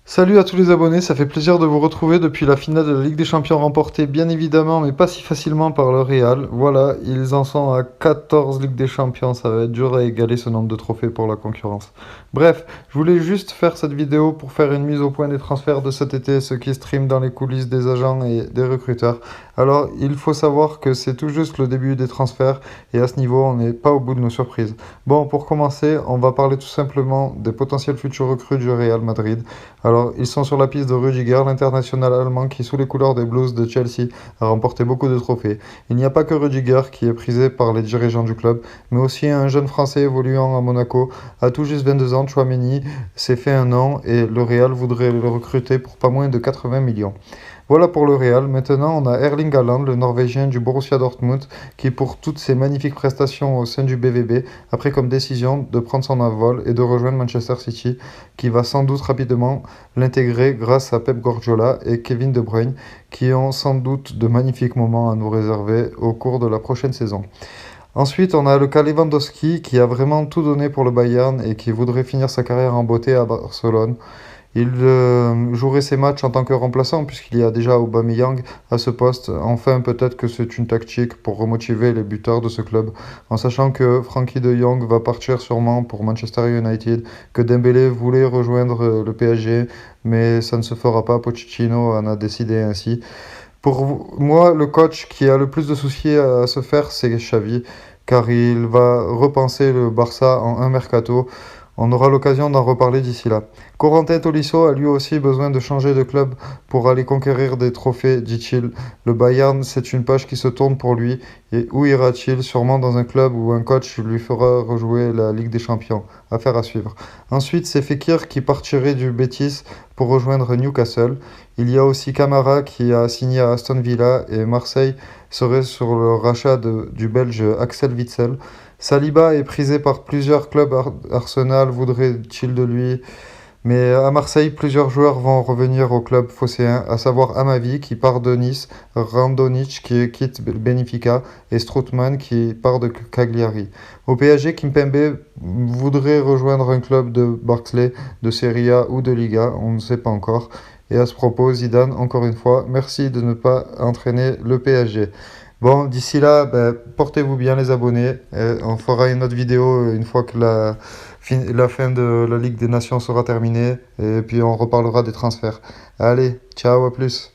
Salut à tous les abonnés, ça fait plaisir de vous retrouver depuis la finale de la Ligue des Champions remportée bien évidemment, mais pas si facilement par le Real. Voilà, ils en sont à 14 Ligues des Champions, ça va être dur à égaler ce nombre de trophées pour la concurrence. Bref, je voulais juste faire cette vidéo pour faire une mise au point des transferts de cet été, ceux qui streament dans les coulisses des agents et des recruteurs. Alors, il faut savoir que c'est tout juste le début des transferts et à ce niveau, on n'est pas au bout de nos surprises. Bon, pour commencer, on va parler tout simplement des potentiels futurs recrues du Real Madrid. Alors, ils sont sur la piste de Rudiger, l'international allemand qui, sous les couleurs des Blues de Chelsea, a remporté beaucoup de trophées. Il n'y a pas que Rudiger qui est prisé par les dirigeants du club, mais aussi un jeune Français évoluant à Monaco. À tout juste 22 ans, Tchouaméni s'est fait un nom et le Real voudrait le recruter pour pas moins de 80 millions. Voilà pour le Real. Maintenant, on a Erling Haaland, le Norvégien du Borussia Dortmund, qui pour toutes ses magnifiques prestations au sein du BVB, a pris comme décision de prendre son envol et de rejoindre Manchester City, qui va sans doute rapidement l'intégrer grâce à Pep Guardiola et Kevin De Bruyne, qui ont sans doute de magnifiques moments à nous réserver au cours de la prochaine saison. Ensuite, on a le cas Lewandowski qui a vraiment tout donné pour le Bayern et qui voudrait finir sa carrière en beauté à Barcelone. Il jouerait ses matchs en tant que remplaçant puisqu'il y a déjà Aubameyang à ce poste. Enfin, peut-être que c'est une tactique pour remotiver les buteurs de ce club, en sachant que Frankie de Jong va partir sûrement pour Manchester United, que Dembélé voulait rejoindre le PSG, mais ça ne se fera pas. Pochettino en a décidé ainsi. Pour moi, le coach qui a le plus de soucis à se faire, c'est Xavi, car il va repenser le Barça en un mercato. On aura l'occasion d'en reparler d'ici là. Corentin Tolisso a lui aussi besoin de changer de club pour aller conquérir des trophées, dit-il. Le Bayern, c'est une page qui se tourne pour lui. Et où ira-t-il? Sûrement dans un club où un coach lui fera rejouer la Ligue des Champions. Affaire à suivre. Ensuite, c'est Fekir qui partirait du Betis pour rejoindre Newcastle. Il y a aussi Camara qui a signé à Aston Villa et Marseille serait sur le rachat du Belge Axel Witsel. Saliba est prisé par plusieurs clubs. Arsenal voudrait-il de lui? Mais à Marseille, plusieurs joueurs vont revenir au club phocéen, à savoir Amavi qui part de Nice, Randonic qui quitte Benfica et Strootman qui part de Cagliari. Au PSG, Kimpembe voudrait rejoindre un club de Barclay, de Serie A ou de Liga, on ne sait pas encore. Et à ce propos, Zidane, encore une fois, merci de ne pas entraîner le PSG. Bon, d'ici là, ben, portez-vous bien les abonnés. On fera une autre vidéo une fois que la fin de la Ligue des Nations sera terminée. Et puis on reparlera des transferts. Allez, ciao, à plus.